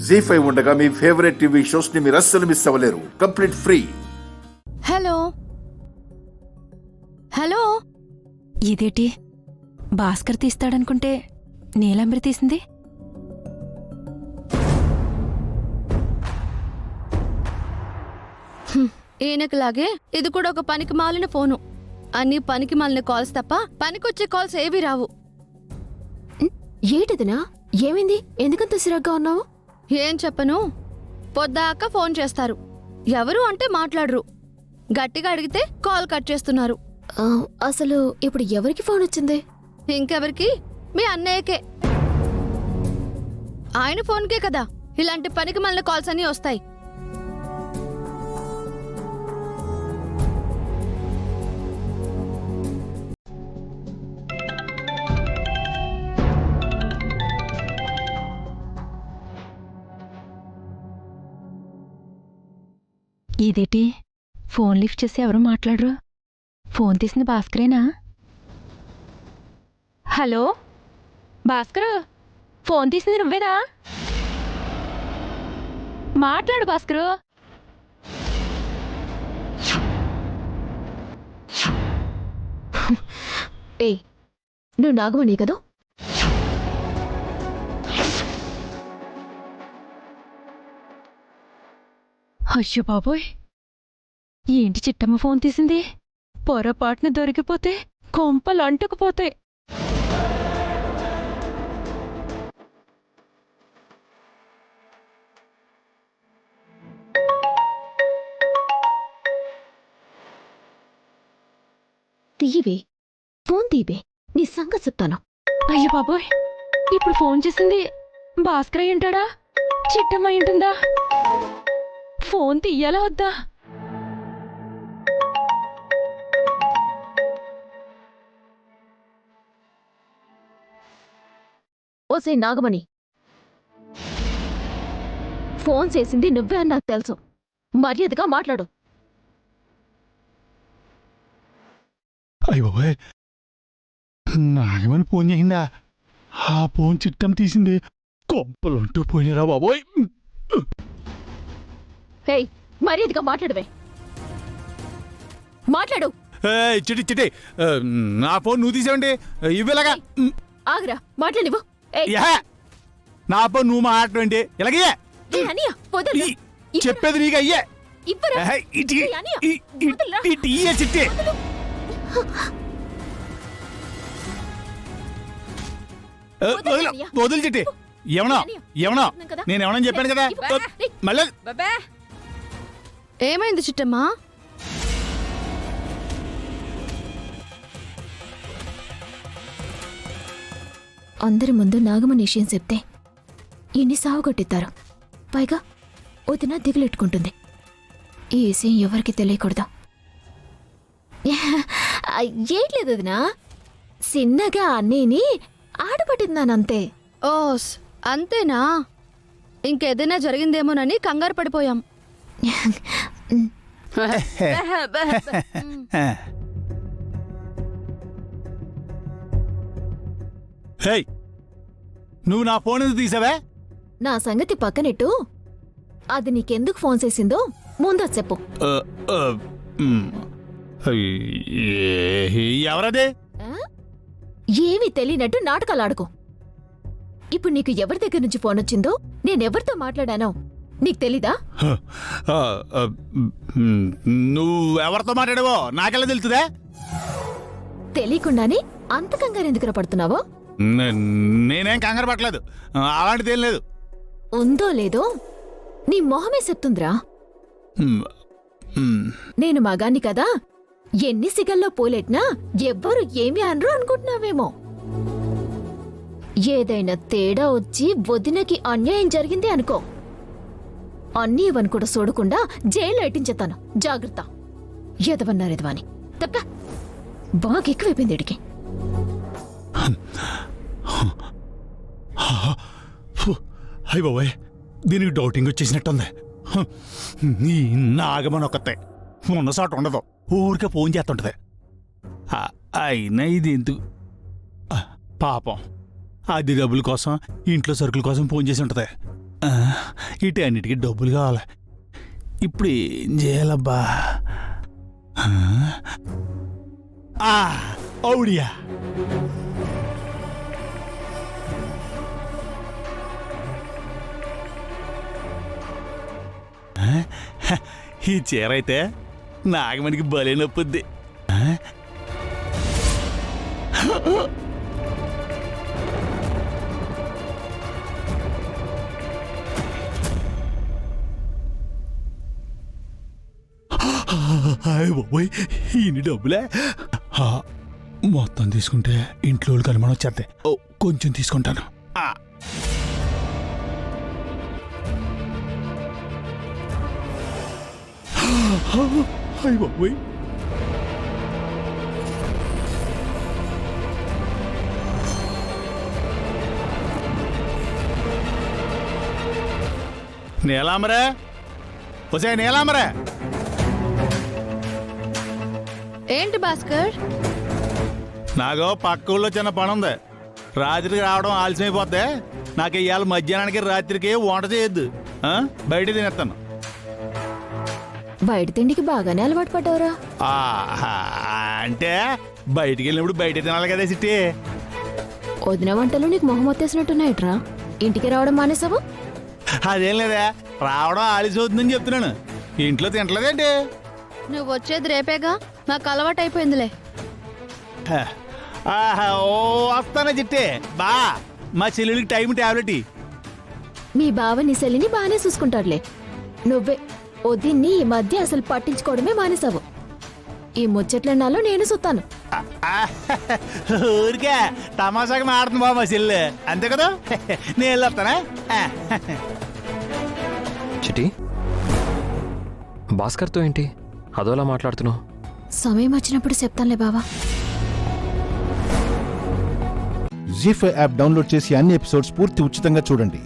జీ5 ఉండగా మీ favourite TV shows ని మీరు అస్సలు మిస్ అవ్వలేరు. Complete free. హలో హలో, ఇదేంటి భాస్కర్ తీస్తాడనుకుంటే నీలంబరి తీసింది? ఈయనకులాగే ఇది కూడా ఒక పనికి మాలిన ఫోను. అన్ని పనికి మాలిన కాల్స్ తప్ప పనికొచ్చే కాల్స్ ఏవి రావు. ఏటిదినా? ఏమైంది? ఎందుకంత సిరగ్గా ఉన్నావు? ఏం చెప్పను, పొద్దాక ఫోన్ చేస్తారు, ఎవరు అంటే మాట్లాడరు, గట్టిగా అడిగితే కాల్ కట్ చేస్తున్నారు. అసలు ఇప్పుడు ఎవరికి ఫోన్ వచ్చింది? ఇంకెవరికి? మీ అన్నయ్యకే. ఆయన ఫోన్కే కదా ఇలాంటి పనికి మాలిన కాల్స్ అన్నీ వస్తాయి. ఇదేటి ఫోన్ లిఫ్ట్ చేసి ఎవరు మాట్లాడరు? ఫోన్ తీసింది భాస్కరేనా? హలో భాస్కర్, ఫోన్ తీసింది నువ్వేనా? మాట్లాడు భాస్కరు. ఏయ్, నువ్వు నాగమణి కదా? అయ్యో బాబోయ్, ఏంటి చిట్టమ్మ ఫోన్ తీసింది? పొరపాటున దొరికిపోతే కొంపలు అంటుకుపోతాయి. తీయవే, ఫోన్ తీయవే, నీ సంగతి చెప్తాను. అయ్యో బాబోయ్, ఇప్పుడు ఫోన్ చేసింది భాస్కర్ అయి ఉంటాడా, చిట్టమ్మ అయి ఉంటుందా? ఫోన్ తీయాలా వద్దా? ఓసే నాగమణి, ఫోన్ చేసింది నువ్వే అని నాకు తెలుసు. మర్యాదగా మాట్లాడు. అయ్య బాబాయ్, నాగమని ఫోన్ చేసిందా? ఆ ఫోన్ చిట్టం తీసింది. కొంపలుంటూ పోయినరా బాబోయ్. హేయ్, మర్యాదగా మాట్లాడవే, మాట్లాడు. చిటి చిటి, నా ఫోన్ నువ్వు తీసావండి, ఇవ్వలాగా. ఆగరా, మాట్లాడివ్వు. నా ఫోన్ నువ్వు మాట్లాడండి, ఇలాగే చెప్పేది నీకు అయ్యే. చిట్టి వదులు చిట్టి. ఏమన్నా ఏమన్నా నేనేమన్నా చెప్పాను కదా మళ్ళీ. ఏమైంది చిట్టమ్మా? అందరి ముందు నాగమణి విషయం చెప్తే ఎన్ని సావుగొట్టిస్తారు. పైగా వదిన దిగులెట్టుకుంటుంది. ఈ విషయం ఎవరికి తెలియకూడదు. ఏం లేదు వదినా, చిన్నగా అన్నీని ఆడపట్టిందానంతే. ఓస్ అంతేనా? ఇంకేదైనా జరిగిందేమోనని కంగారు పడిపోయాం. నువ్వు నా ఫోన్ ఎందుకు తీసావే? నా సంగతి పక్కనెట్టు, అది నీకెందుకు ఫోన్ చేసిందో ముందు చెప్పు. ఎవరదే? ఏమీ తెలియనట్టు నాటకాలు ఆడుకో. ఇప్పుడు నీకు ఎవరి దగ్గర నుంచి ఫోన్ వచ్చిందో, నేనెవరితో మాట్లాడానో నీకు తెలీదా? నువ్వు ఎవరితో మాట్లాడావో నాకెలా తెలుస్తుందా? తెలియకుండానే అంత కంగారు ఎందుకు పడుతున్నావో? నేనేం కంగారు పట్టలేదు, అలాంటిది ఏం లేదు. ఉందో లేదో నీ మొహమే చెప్తుందిరా. నేను మగాన్ని కదా, ఎన్ని సిగల్లో పూలెట్నా ఎవ్వరు ఏమి అనరు అనుకుంటున్నావేమో. ఏదైనా తేడా వచ్చి వదినకి అన్యాయం జరిగింది అనుకో, అన్నీ ఇవని కూడా చూడకుండా జైల్లో ఎట్టించేతాను. జాగ్రత్త. ఎదవన్నారెదవా అని తప్ప బాగా ఎక్కువైపోయింది ఇడికి. అయ్య బాబోయ్, దీనికి డౌటింగ్ వచ్చేసినట్టుంది. ఈ నాగమని ఒక్కతే ఉన్న చోట ఉండదు, ఊరికే ఫోన్ చేస్తుంటది. అయినా ఇది ఎందుకు? పాపం అది డబ్బుల కోసం, ఇంట్లో సరుకుల కోసం ఫోన్ చేసి ఉంటది. వీటన్నిటికీ డబ్బులు కావాలి. ఇప్పుడు ఏం చేయాలబ్బా? ఔడియా, ఈ చీర అయితే నాగమణికి భలే నొప్పుద్ది. బాబోయ్, ఇన్ని డబ్బులే. మొత్తం తీసుకుంటే ఇంట్లో వాళ్ళకి అనుమానం వచ్చేద్ది. కొంచెం తీసుకుంటాను. అయ్య బాబోయ్, నీలాంబరే, ఒసే నీలాంబరే. ఏంటి భాస్కర్? నాకు పక్క ఊళ్ళో చిన్న పని ఉంది. రాత్రికి రావడం ఆలస్యం అయిపోద్ది. నాకు ఇవాళ మధ్యాహ్నానికి రాత్రికి వంట చేయొద్దు. బయట తినేస్తాను. బయట తిండికి బాగానే అలవాటు పడ్డావురా. అంటే బయటికి వెళ్ళినప్పుడు బయట తినాలి కదా సిట్టి. వదిన వంటలు నీకు మొహం వచ్చేసినట్టున్నాయట్రా. ఇంటికి రావడం మానేసావు? అదేం లేదా, రావడం ఆలస్యం అవుతుందని చెప్తున్నాను. ఇంట్లో తింటలేదేంటి? నువ్వు వచ్చేది రేపేగా, నాకు అలవాటు అయిపోయిందిలే. ఓ వస్తానా చిట్టే. బా, మా చెల్లెలికి టైం టాబ్లెట్. మీ బావ నీ సెల్లిని బాగానే చూసుకుంటాడులే. నువ్వే వదిన్ని ఈ మధ్య అసలు పట్టించుకోవడమే మానేసావు. ఈ ముచ్చట్లన్నాలో నేను సుత్తాను. ఊరికే తమాషాగా మాడుతుంది బాబు మా చెల్లె, అంతే కదా. నేను వెళ్ళొస్తానా? చిటి, భాస్కర్తో ఏంటి అదోలా మాట్లాడుతున్నావు? సమయం వచ్చినప్పుడు చెప్తానులే బావా. జీ5 యాప్ డౌన్లోడ్ చేసి అన్ని ఎపిసోడ్స్ పూర్తి ఉచితంగా చూడండి.